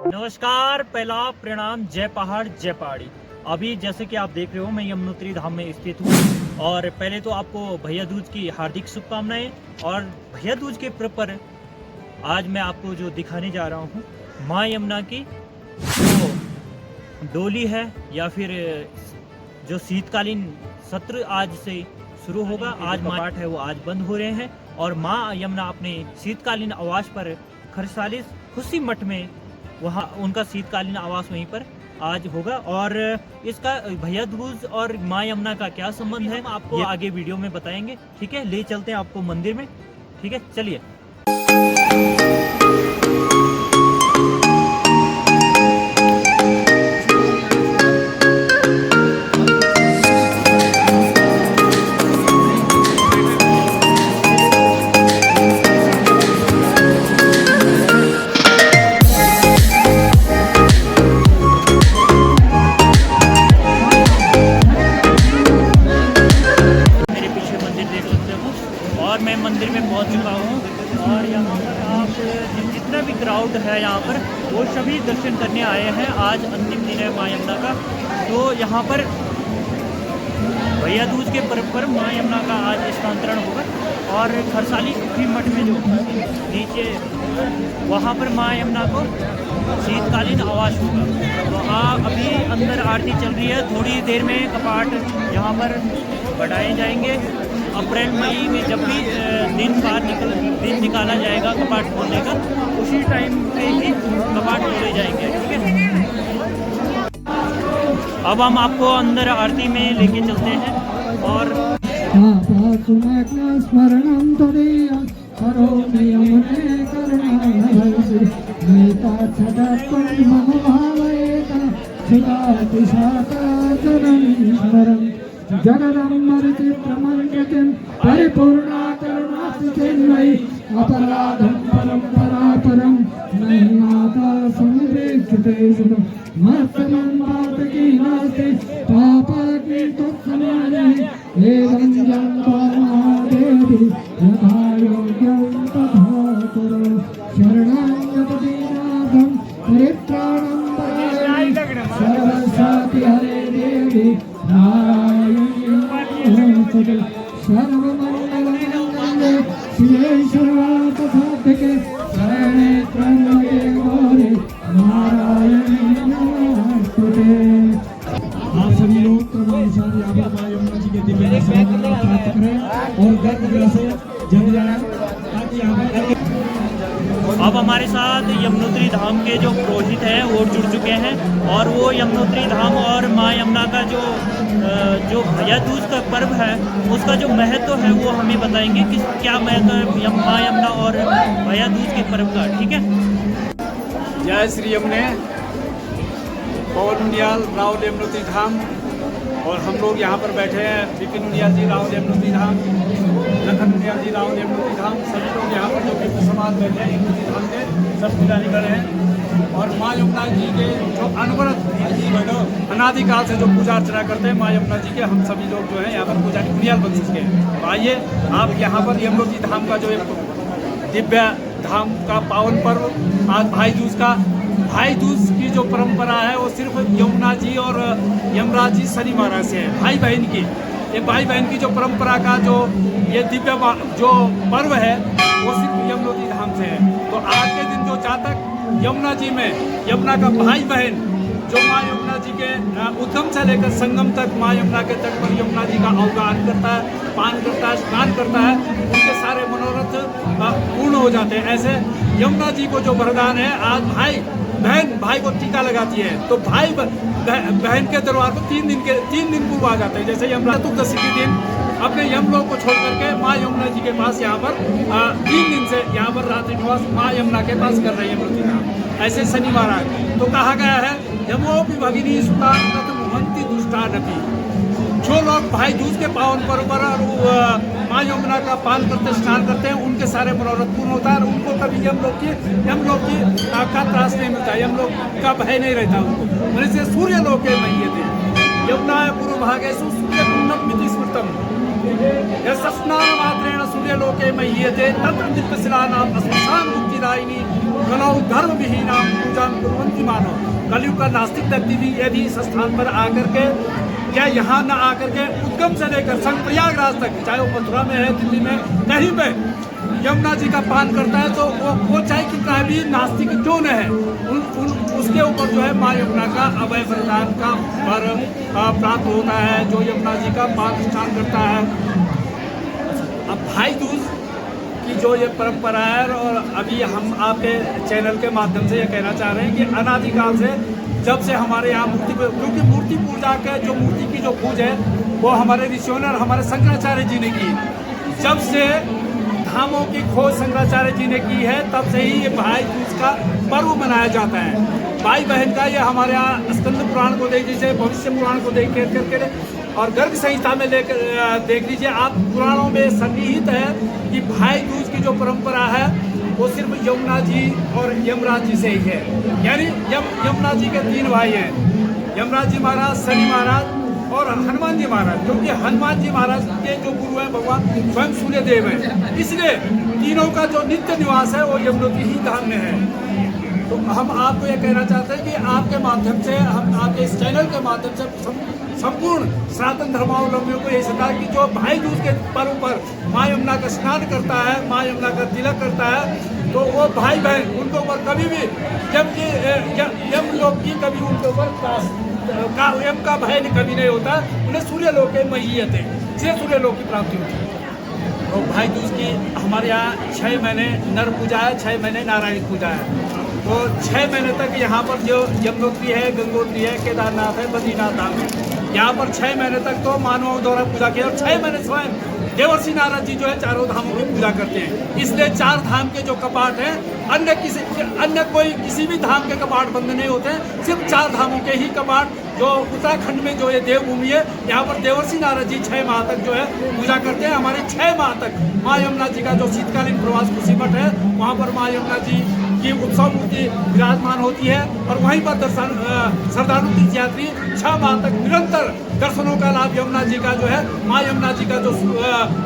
नमस्कार, पहला प्रणाम, जय पहाड़ जय पहाड़ी। अभी जैसे कि आप देख रहे हो मैं यमुनोत्री धाम में स्थित हूँ और पहले तो आपको भैया दूज की हार्दिक शुभकामनाएं। और भैया दूज के पर्व पर आज मैं आपको जो दिखाने जा रहा हूँ माँ यमुना की जो डोली है या फिर जो शीतकालीन सत्र आज से शुरू होगा। आज कपाट है वो आज बंद हो रहे हैं और माँ यमुना अपने शीतकालीन आवास पर खरसाली खुशी मठ में वहाँ उनका शीतकालीन आवास वहीं पर आज होगा। और इसका भैया दूज और माँ यमुना का क्या संबंध है आपको आगे वीडियो में बताएंगे। ठीक है, ले चलते हैं आपको मंदिर में। ठीक है, चलिए। और मैं मंदिर में पहुंच चुका हूं और यहाँ पर आप जितना भी क्राउड है यहाँ पर वो सभी दर्शन करने आए हैं। आज अंतिम दिन है माँ यमुना का, तो यहाँ पर भैया दूज के पर्व पर माँ यमुना का आज स्थानांतरण होगा और खरसाली खुशी मठ में जो नीचे वहाँ पर माँ यमुना को शीतकालीन आवास होगा। तो अभी अंदर आरती चल रही है, थोड़ी देर में कपाट यहाँ पर बढ़ाए जाएंगे। अप्रैल मई में जब भी दिन निकाला जाएगा कपाट खोलने का, उसी टाइम पे ही कपाट खोले जाएंगे। ठीक है, अब हम आपको अंदर आरती में लेके चलते हैं। और जगदम्बरचित्रमण्डितं परिपूर्णा करुणासितन्मयी अपराधं परं महिमाता संरक्षितेषु मत्समं पातकी नास्ति पापाग्नि तत्समाने एवं जन्मदेवी यथा योग्यं तथा कुरु शरणागतदीनाथं परित्राणं परायणं सर्वशान्ति हरे देवी सर्वमंगलमंगले शिवे सर्वार्थसाधिके शरणे त्र्यंबके गौरी नारायणी नमोस्तुते। आप सभी लोग क्रमानुसार यहाँ पर माँ यमुना जी के दिव्य दर्शन प्राप्त करें और गर्भ से जल जाए ताकि यहाँ पर। अब हमारे साथ यमुनोत्री धाम के जो पुरोहित हैं वो जुड़ चुके हैं और वो यमुनोत्री धाम और माँ यमुना का जो भैया दूज का पर्व है उसका जो महत्व है वो हमें बताएंगे कि क्या महत्व है माँ यमुना और भैया दूज के पर्व का। ठीक है, जय श्री यमुने। पवन उनियाल राहुल यमुनोत्री धाम और हम लोग यहाँ पर बैठे हैं। विपिन उनियाल जी राहुल यमुनोत्री धाम, लखन उनियाल जी राहुल यमुनोत्री धाम, सभी लोग यहाँ पर जो विप्र समाज बैठे हैं यमुनोत्री धाम के सब पूजा कर रहे हैं। और माँ यमुना जी के जो अनवरत अनादिकाल से जो पूजा अर्चना करते हैं माँ यमुना जी के, हम सभी लोग जो है यहाँ पर पूजा उनियाल बन चुके हैं। तो आइए आप यहाँ पर यमुनोत्री धाम का जो दिव्य धाम का पावन पर्व आज भाई दूज की जो परंपरा है वो सिर्फ यमुना जी और यमराज जी शनि महाराज से है। भाई बहन की ये भाई बहन की जो परंपरा का जो ये दिव्य जो पर्व है वो सिर्फ यमुनोत्री धाम से है। तो आज के दिन जो जातक यमुना जी में यमुना का भाई बहन जो माँ यमुना जी के उद्गम से लेकर संगम तक माँ यमुना के तट पर यमुना जी का अवगाहन करता है, पान करता है, स्नान करता है, उनके सारे मनोरथ पूर्ण हो जाते हैं। ऐसे यमुना जी को जो वरदान है, आज बहन भाई को टीका लगाती है तो भाई बहन के दरबार को 3 दिन पूर्व आ जाते हैं। जैसे यमुना चतुर्दशी के दिन अपने यमलोक को छोड़ करके माँ यमुना जी के पास यहाँ पर 3 दिन से यहाँ पर रात्रि निवास माँ यमुना के पास कर रहे हैं यमुनोत्री धाम। ऐसे शनिवार आए तो कहा गया है यमोपि भगिनी सुता मुहंती दुष्टानपि। जो लोग भाई दूज के पावन पर्व पर माँ यमुना का पान करते स्नान करते हैं उनके सारे मनोरथ पूर्ण होता है और उनको कभी यमलोक की का त्रास नहीं मिलता, यमलोक का भय नहीं रहता उनको। मैंने सूर्य लोक के महीने थे यमुना पूर्व भागेशु सूर्य पूर्णम मिति स्मृतम। यस्नान मात्रेण सूर्यलोके मह्यते तत्र दिव्यशिलानां अस्मशान मुक्तिदायिनी कलौ धर्म विहीनां पूजां कुर्वन्ति मानव। कलयुग का नास्तिक व्यक्ति भी यदि इस स्थान पर आकर के या यहाँ न आकर के उद्गम से लेकर संग प्रयागराज तक, चाहे वो मथुरा में है, दिल्ली में, कहीं पे यमुना जी का पान करता है तो वो चाहे कितना भी नास्तिक क्यों न है, उसके ऊपर जो है माँ यमुना का अभय वरदान का वर प्राप्त होता है, जो यमुना जी का पान स्नान करता है। अब भाई दूज की जो ये परंपरा है, और अभी हम आपके चैनल के माध्यम से ये कहना चाह रहे हैं कि अनादिकाल से जब से हमारे यहाँ मूर्ति, क्योंकि मूर्ति पूजा के जो मूर्ति की जो पूज है वो हमारे ऋषियों ने और हमारे शंकराचार्य जी ने की। जब से धामों की खोज शंकराचार्य जी ने की है तब से ही ये भाई दूज का पर्व मनाया जाता है। भाई बहन का ये हमारे यहाँ स्कंद पुराण को देख लीजिए, भविष्य पुराण को देख करके और गर्ग संहिता में लेकर देख लीजिए आप, पुराणों में सन्निहित है कि भाई दूज की जो परंपरा है वो सिर्फ यमुना जी और यमराज जी से ही है। यानी यमुना जी के 3 भाई हैं, यमराज जी महाराज, शनि महाराज और हनुमान जी महाराज, क्योंकि हनुमान जी महाराज के जो गुरु हैं भगवान स्वयं सूर्य देव हैं, इसलिए तीनों का जो नित्य निवास है वो यमुनोत्री ही धाम में है। तो हम आपको ये कहना चाहते हैं कि आपके माध्यम से, हम आपके इस चैनल के माध्यम से संपूर्ण सनातन धर्मावलंबियों को यही सलाह कि जो भाई दूज के पर्व पर माँ यमुना का स्नान करता है, माँ यमुना का तिलक करता है, तो वो भाई बहन उनके ऊपर कभी भी यम लोक की कभी उनके ऊपर यम का भय कभी नहीं होता, उन्हें सूर्य लोक के महीयत है, इसलिए सूर्य लोक की प्राप्ति होती है। तो भाई दूज की हमारे यहाँ 6 महीने नर पूजा है, 6 महीने नारायण पूजा है। तो 6 महीने तक यहाँ पर जो यमुनोत्री है, गंगोत्री है, केदारनाथ है, बद्रीनाथ धाम है, यहाँ पर 6 महीने तक तो मानवों द्वारा पूजा किया और 6 महीने स्वयं देवर्षि नारद जी जो है चारों धामों की पूजा करते हैं। इसलिए 4 धाम के जो कपाट हैं, अन्य कोई किसी भी धाम के कपाट बंद नहीं होते हैं, सिर्फ 4 धामों के ही कपाट, जो उत्तराखंड में जो ये देवभूमि है, यहाँ पर देवर्षि नारद जी 6 माह तक जो है पूजा करते हैं। हमारे 6 माह तक माँ यमुना जी का जो शीतकालीन प्रवास कुशी मठ है, वहाँ पर माँ यमुना जी की उत्सव मूर्ति विराजमान होती है और वहीं पर श्रद्धालु तीर्थयात्री 6 माह तक निरंतर दर्शनों का लाभ यमुना जी का जो है, माँ यमुना जी का जो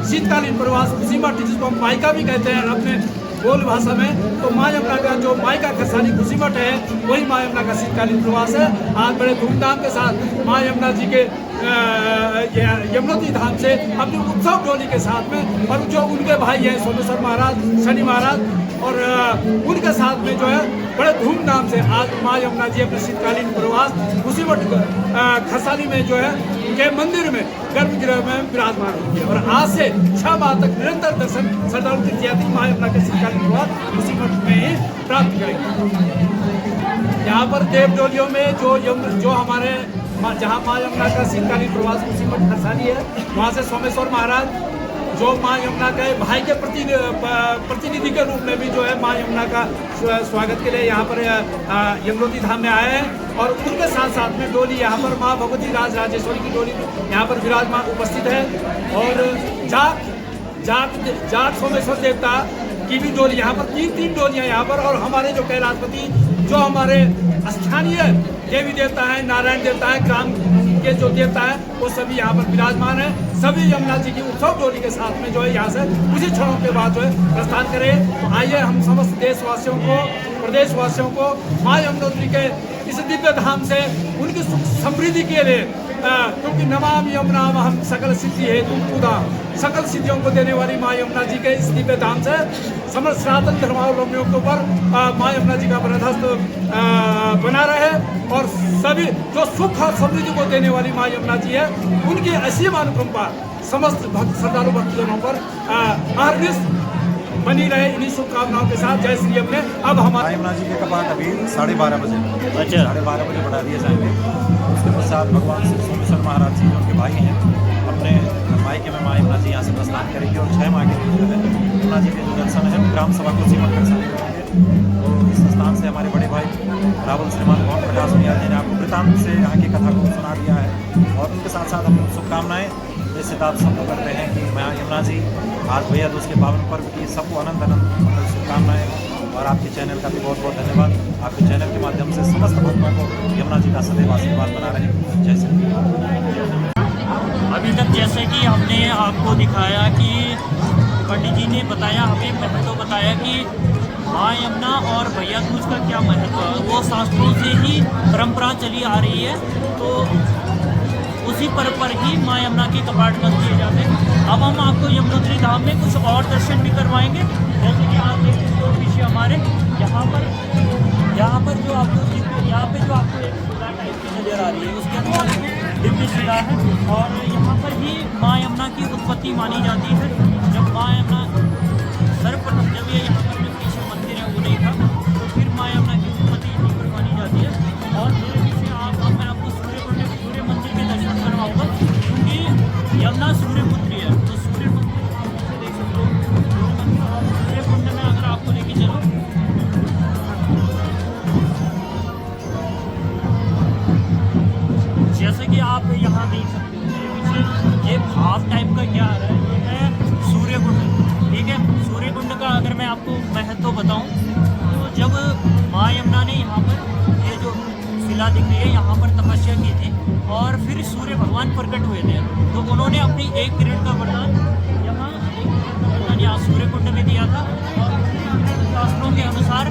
शीतकालीन प्रवास कुशी मठ, जिसको हम माइका भी कहते हैं अपने बोल भाषा में, तो माँ यमुना का जो माइका खरसाली कुशी मठ है वही माँ यमुना का शीतकालीन प्रवास है। आज बड़े धूमधाम के साथ माँ यमुना जी के यमुनोत्री धाम से अपनी उत्सव डोली के साथ में, और जो उनके भाई हैं सोमेश्वर महाराज, शनि महाराज और उनके साथ में जो है बड़े धूमधाम से आज माँ यमुना जी अपने शीतकालीन प्रवास कुशी मठ खरसाली में जो है के मंदिर में गर्भगृह में विराजमान होती है। और आज से 6 माह तक निरंतर दर्शन श्रद्धालु तीर्थयात्री माँ यमुना के शीतकालीन प्रवास कुशी मठ में ही प्राप्त करेंगे। यहाँ पर देव डोलियों में जो हमारे जहाँ माँ यमुना का शीतकालीन प्रवास कुशी मठ खरसाली है, वहाँ से सोमेश्वर महाराज जो माँ यमुना के भाई के प्रतिनिधि के रूप में भी जो है माँ यमुना का स्वागत के लिए यहाँ पर यमुनोत्री धाम में आए हैं, और उनके साथ साथ में डोली यहाँ पर माँ भगवती राजेश्वरी की डोली यहाँ पर विराजमान उपस्थित है। और जाट सोमेश्वर देवता की भी डोली यहाँ पर, 3 डोलियाँ यहाँ पर, और हमारे जो कैलाशपति जो हमारे स्थानीय देवी देवता हैं, नारायण देवता हैं, ग्राम के जो देवता हैं, वो सभी यहाँ पर विराजमान है। सभी यमुना जी की उत्सव डोली के साथ में जो है यहाँ से कुछ ही क्षणों के बाद जो है प्रस्थान करें। तो आइए हम समस्त देशवासियों को, प्रदेशवासियों को माँ यमुनोत्री के इस दिव्य धाम से उनकी सुख समृद्धि के लिए, क्योंकि नमामि यमुनामहं सकल सिद्धि हेतु पूजा, सकल सिद्धियों को देने वाली माँ यमुना जी के इस दिव्य धाम से समस्त सनातन धर्मावलंबियों के ऊपर माँ यमुना जी का वरदहस्त बना रहे, और सभी जो सुख और समृद्धि को देने वाली माँ यमुना जी है उनकी असीम अनुकंपा समस्त श्रद्धालु भक्तजनों पर अहरनिश बनी रहे। इन्हीं शुभकामनाओं के साथ जय श्री यमुने। अब हमारे यमुना जी के कपाट अभी 12:30 बजे, अच्छा 12:30 बजे बढ़ा दिए जाएंगे। उसके पश्चात भगवान श्री सोमेश्वर महाराज जी, उनके भाई हैं, अपने मायके में माँ यमुना जी यहाँ से प्रस्थान करेंगे और 6 माह के लिए जो है यमुना जी के जो दर्शन है ग्राम सभा कुशी मठ खरसाली करेंगे। तो इस स्थान से हमारे बड़े भाई रावल श्रीमान पवन प्रकाश नियाल जी ने आपको वृतांत से यहाँ की कथा को सुना दिया है, और उनके साथ साथ हम शुभकामनाएँ जैसे आप सबको करते हैं कि माँ यमुना जी आज भैया दूज के पावन पर्व की सबको अनंत शुभकामनाएँ। और आपके चैनल का भी बहुत बहुत धन्यवाद। आपके चैनल के माध्यम से समस्त भक्तों को यमुना जी का सदैव आशीर्वाद बना रहे। जय श्री अभी तक जैसे कि हमने आपको दिखाया कि पंडित जी ने बताया, हमें महत्व बताया कि माँ यमुना और भैया दूज का क्या महत्व है, वो शास्त्रों से ही परंपरा चली आ रही है। तो उसी पर ही माँ यमुना के कपाट बंद किए जाते हैं। अब हम आपको यमुनोत्री धाम में कुछ और दर्शन भी करवाएंगे। जैसे कि आप देख सकते हो पीछे हमारे यहाँ पर जो आपको एक शिला टाइप की नज़र आ रही है, उसके अंदर दिव्य शिला है। और यहाँ पर ही माँ यमुना की उत्पत्ति मानी जाती है। जब माँ यमुना सर्वप्रथम जब ये यहाँ पर जो पीछे मंदिर है वो नहीं था, तो फिर माँ यमुना की उत्पत्ति यहीं पर मानी जाती है। और मेरे पीछे मैं आपको सूर्य मंदिर के दर्शन करवाऊँगा, क्योंकि यमुना सूर्यपुत्री है। तो सूर्यपुत्री देख सकते हो सूर्यकुंड में अगर आपको लेके चलो, जैसे कि आप यहाँ देख सकते हो मेरे पीछे ये भाव टाइप का क्या आ रहा है, ये है सूर्यकुंड। ठीक है, सूर्यकुंड का अगर मैं आपको महत्व बताऊं, तो जब माँ यमुना ने यहाँ पर ये जो शिला दिख रही है यहाँ पर तपस्या की थी और फिर सूर्य भगवान प्रकट हुए थे, तो उन्होंने अपनी 1 किरण का वरदान यहाँ सूर्यकुंड में दिया था। और शास्त्रों के अनुसार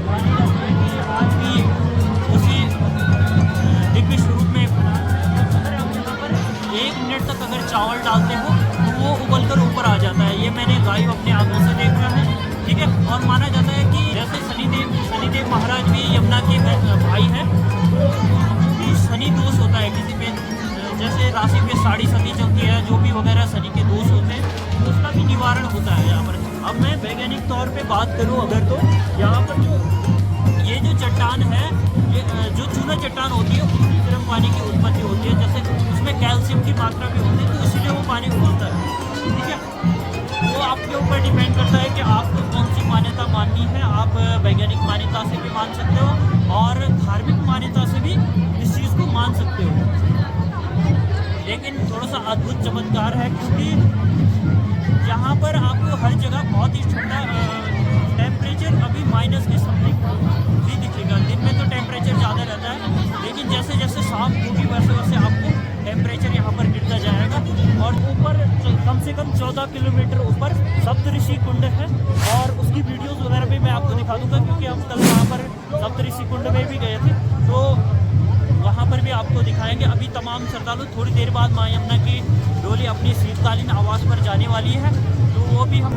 मानी जाती है कि आज भी उसी दिव्य स्वरूप में अगर आप यहाँ पर 1 मिनट तक अगर चावल डालते हो तो वो उबल कर ऊपर आ जाता है। ये मैंने लाइव अपने आंखों से देखा है। ठीक है, और माना जाता है कि जैसे शनिदेव महाराज भी यमुना के भाई हैं, तो शनि दोष होता है किसी पे, जैसे राशि पे साड़ी सती चलती है, जो भी वगैरह शनि के दोष होते हैं, तो उसका भी निवारण होता है यहाँ पर। अब मैं वैज्ञानिक तौर पे बात करूँ अगर, तो यहाँ पर ये जो चट्टान है, ये जो चूना चट्टान होती है उसमें गर्म पानी की उत्पत्ति होती है। जैसे उसमें कैल्शियम की मात्रा भी होती है, तो इसलिए वो पानी उबलता है। ठीक है, वो आपके ऊपर डिपेंड करता है कि आपको कौन सी मान्यता माननी है। आप वैज्ञानिक मान्यता से भी मान सकते हो और धार्मिक मान्यता से भी इस चीज़ को मान सकते हो। लेकिन थोड़ा सा अद्भुत चमत्कार है, क्योंकि यहाँ पर आपको हर जगह बहुत ही ठंडा टेम्परेचर अभी माइनस के समथिंग भी दिखेगा। दिन में तो टेम्परेचर ज़्यादा रहता है, लेकिन जैसे जैसे शाम होगी वैसे वैसे आपको टेम्परेचर यहाँ पर गिरता जाएगा। और ऊपर कम से कम 14 किलोमीटर ऊपर सप्तऋषि कुंड है, और उसकी वीडियोस वगैरह भी मैं आपको दिखा दूँगा, क्योंकि हम कल वहाँ पर सप्तऋषि कुंड में भी गए थे, तो वहाँ पर भी आपको दिखाएंगे। अभी तमाम श्रद्धालु थोड़ी देर बाद माँ यमुना की डोली अपनी शीतकालीन आवास पर जाने वाली है, तो वो भी हम